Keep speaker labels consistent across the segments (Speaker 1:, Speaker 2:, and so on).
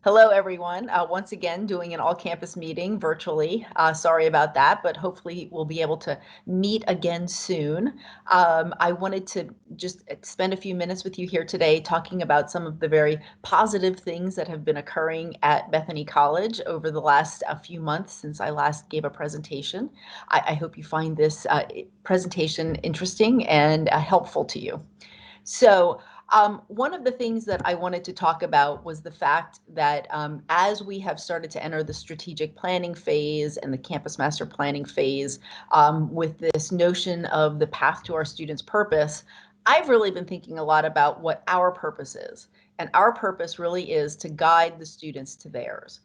Speaker 1: Hello, everyone. Once again, doing an all-campus meeting virtually. Sorry about that, but hopefully we'll be able to meet again soon. I wanted to just spend a few minutes with you here today talking about some of the very positive things that have been occurring at Bethany College over the last few months since I last gave a presentation. I hope you find this presentation interesting and helpful to you. So one of the things that I wanted to talk about was the fact that as we have started to enter the strategic planning phase and the campus master planning phase with this notion of the path to our students' purpose, I've really been thinking a lot about what our purpose is. And our purpose really is to guide the students to theirs.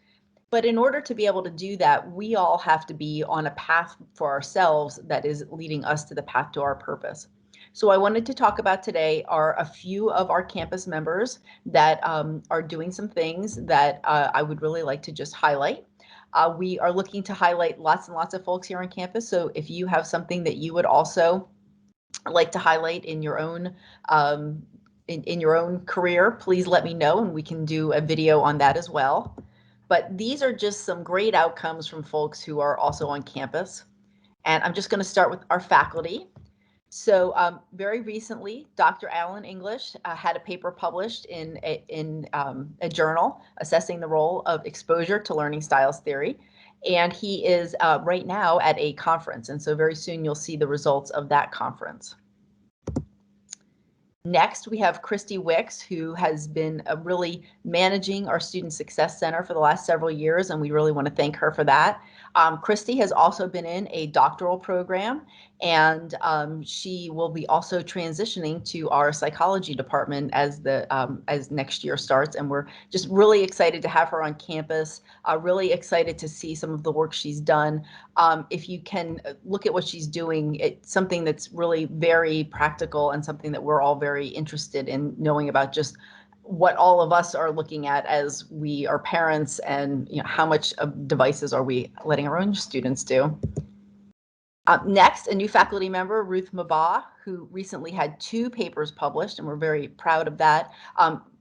Speaker 1: But in order to be able to do that, we all have to be on a path for ourselves that is leading us to the path to our purpose. So I wanted to talk about today are a few of our campus members that are doing some things that I would really like to just highlight. We are looking to highlight lots and lots of folks here on campus. So if you have something that you would also like to highlight in your own in your own career, please let me know and we can do a video on that as well. But these are just some great outcomes from folks who are also on campus. And I'm just going to start with our faculty. So very recently, Dr. Alan English had a paper published in a journal assessing the role of exposure to learning styles theory. And he is right now at a conference. And so very soon you'll see the results of that conference. Next, we have Christy Wicks, who has been really managing our Student Success Center for the last several years, and we really want to thank her for that. Christy has also been in a doctoral program, and she will be also transitioning to our psychology department as next year starts, and we're just really excited to have her on campus, really excited to see some of the work she's done. If you can look at what she's doing, it's something that's really very practical and something that we're all very interested in knowing about, just what all of us are looking at as we are parents, and how much of devices are we letting our own students do. Next, a new faculty member, Ruth Mabah, who recently had 2 papers published, and we're very proud of that.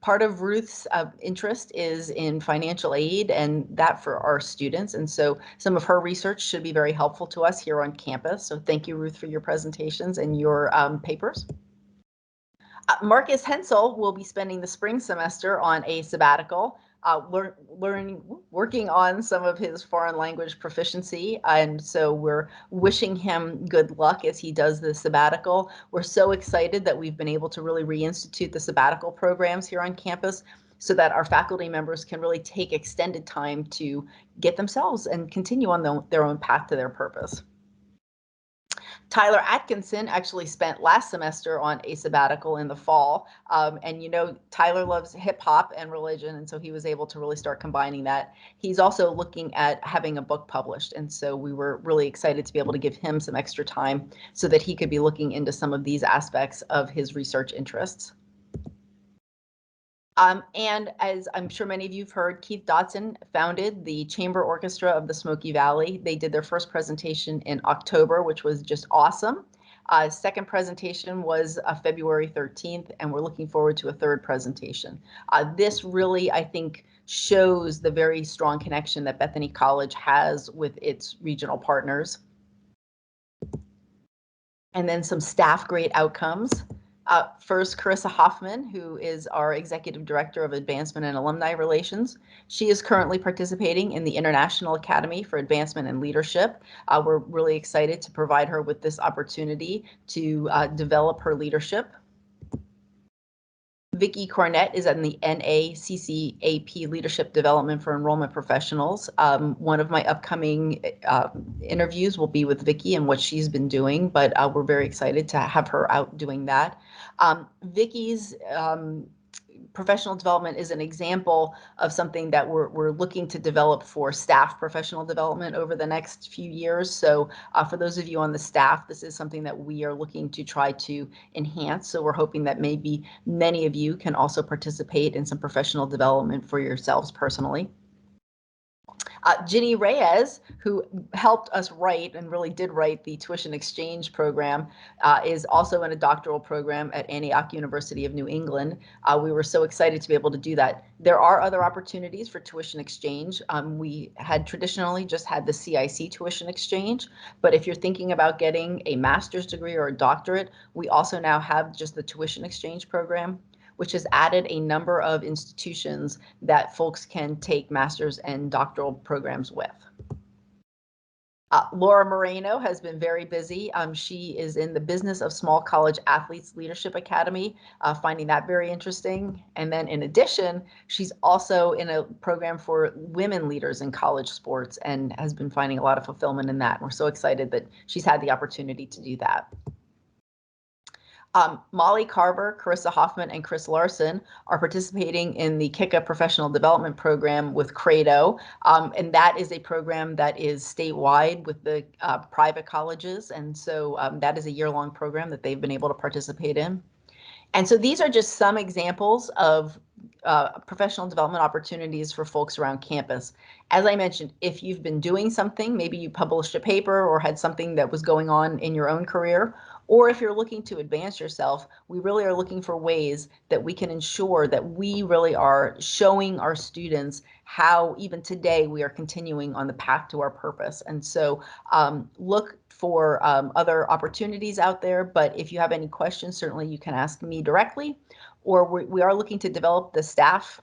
Speaker 1: Part of Ruth's interest is in financial aid and that for our students, and so some of her research should be very helpful to us here on campus. So thank you, Ruth, for your presentations and your papers. Marcus Hensel will be spending the spring semester on a sabbatical, working on some of his foreign language proficiency. And so we're wishing him good luck as he does the sabbatical. We're so excited that we've been able to really reinstitute the sabbatical programs here on campus so that our faculty members can really take extended time to get themselves and continue on their own path to their purpose. Tyler Atkinson actually spent last semester on a sabbatical in the fall. And Tyler loves hip hop and religion, and so he was able to really start combining that. He's also looking at having a book published, and so we were really excited to be able to give him some extra time so that he could be looking into some of these aspects of his research interests. And as I'm sure many of you have heard, Keith Dotson founded the Chamber Orchestra of the Smoky Valley. They did their first presentation in October, which was just awesome. Second presentation was February 13th, and we're looking forward to a third presentation. This really, I think, shows the very strong connection that Bethany College has with its regional partners. And then some staff great outcomes. First, Carissa Hoffman, who is our Executive Director of Advancement and Alumni Relations. She is currently participating in the International Academy for Advancement and Leadership. We're really excited to provide her with this opportunity to develop her leadership. Vicki Cornett is in the NACCAP Leadership Development for Enrollment Professionals. One of my upcoming interviews will be with Vicki and what she's been doing, but we're very excited to have her out doing that. Vicki's professional development is an example of something that we're looking to develop for staff professional development over the next few years. So for those of you on the staff, this is something that we are looking to try to enhance. So we're hoping that maybe many of you can also participate in some professional development for yourselves personally. Ginny Reyes, who helped us write and really did write the tuition exchange program, is also in a doctoral program at Antioch University of New England. We were so excited to be able to do that. There are other opportunities for tuition exchange. We had traditionally just had the CIC tuition exchange, but if you're thinking about getting a master's degree or a doctorate, we also now have just the tuition exchange program, which has added a number of institutions that folks can take master's and doctoral programs with. Laura Moreno has been very busy. She is in the Business of Small College Athletes Leadership Academy, finding that very interesting. And then in addition, she's also in a program for women leaders in college sports and has been finding a lot of fulfillment in that. And we're so excited that she's had the opportunity to do that. Molly Carver, Carissa Hoffman, and Chris Larson are participating in the KICA Professional Development Program with Credo, and that is a program that is statewide with the private colleges, and so that is a year-long program that they've been able to participate in. And so these are just some examples of professional development opportunities for folks around campus. As I mentioned, if you've been doing something, maybe you published a paper or had something that was going on in your own career, or if you're looking to advance yourself, we really are looking for ways that we can ensure that we really are showing our students how even today we are continuing on the path to our purpose. And so look for other opportunities out there, but if you have any questions, certainly you can ask me directly, or we are looking to develop the staff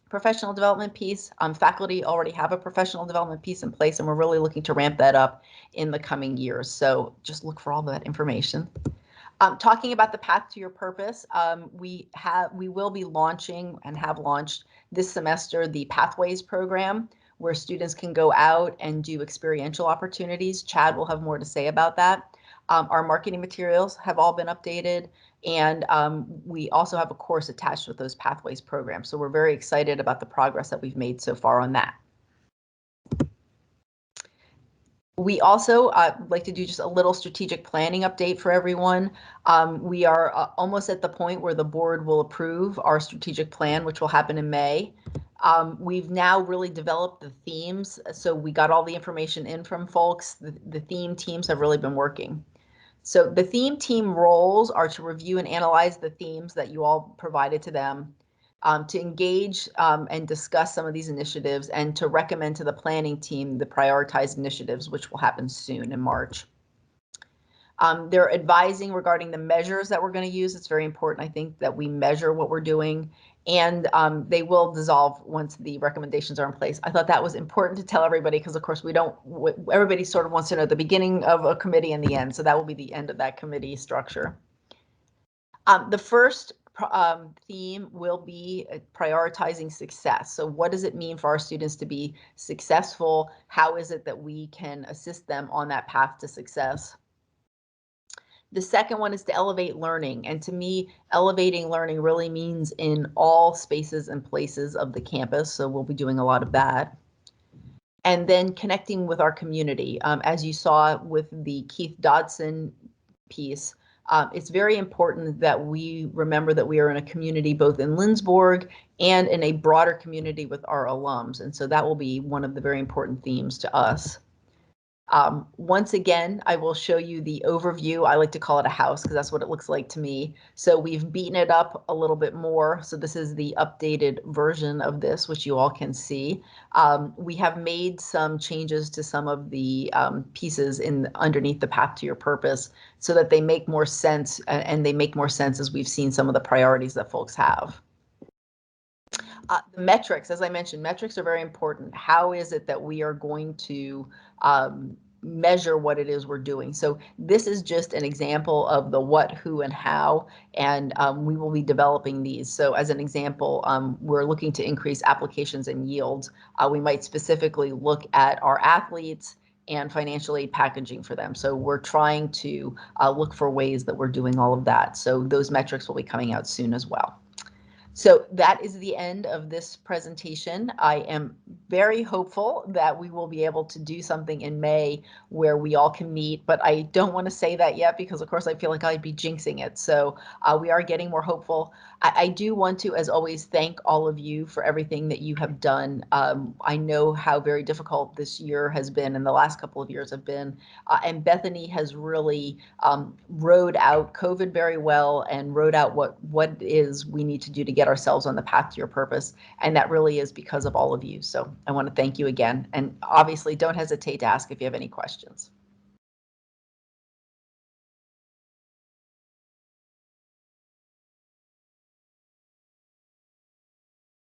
Speaker 1: professional development piece. Faculty already have a professional development piece in place, and we're really looking to ramp that up in the coming years. So just look for all that information. Talking about the path to your purpose, we will be launching and have launched this semester the Pathways program, where students can go out and do experiential opportunities. Chad will have more to say about that. Our marketing materials have all been updated, and we also have a course attached with those Pathways programs. So we're very excited about the progress that we've made so far on that. We also like to do just a little strategic planning update for everyone. We are almost at the point where the board will approve our strategic plan, which will happen in May. We've now really developed the themes. So we got all the information in from folks. The theme teams have really been working. So the theme team roles are to review and analyze the themes that you all provided to them, to engage and discuss some of these initiatives, and to recommend to the planning team the prioritized initiatives, which will happen soon in March. They're advising regarding the measures that we're going to use. It's very important, I think, that we measure what we're doing, and they will dissolve once the recommendations are in place. I thought that was important to tell everybody because, of course, everybody sort of wants to know the beginning of a committee and the end, so that will be the end of that committee structure. The first theme will be prioritizing success. So what does it mean for our students to be successful? How is it that we can assist them on that path to success? The second one is to elevate learning. And to me, elevating learning really means in all spaces and places of the campus. So we'll be doing a lot of that. And then connecting with our community. As you saw with the Keith Dodson piece, it's very important that we remember that we are in a community both in Lindsborg and in a broader community with our alums. And so that will be one of the very important themes to us. Once again, I will show you the overview. I like to call it a house because that's what it looks like to me. So we've beaten it up a little bit more. So this is the updated version of this, which you all can see. We have made some changes to some of the pieces underneath the path to your purpose so that they make more sense, and they make more sense as we've seen some of the priorities that folks have. The metrics, as I mentioned, metrics are very important. How is it that we are going to measure what it is we're doing? So this is just an example of the what, who, and how, and we will be developing these. So as an example, we're looking to increase applications and yields. We might specifically look at our athletes and financial aid packaging for them. So we're trying to look for ways that we're doing all of that. So those metrics will be coming out soon as well. So that is the end of this presentation. I am very hopeful that we will be able to do something in May where we all can meet, but I don't want to say that yet because, of course, I feel like I'd be jinxing it. So we are getting more hopeful. I do want to, as always, thank all of you for everything that you have done. I know how very difficult this year has been and the last couple of years have been. And Bethany has really rode out COVID very well and rode out what it is we need to do to get ourselves on the path to your purpose. And that really is because of all of you. So I want to thank you again. And obviously, don't hesitate to ask if you have any questions.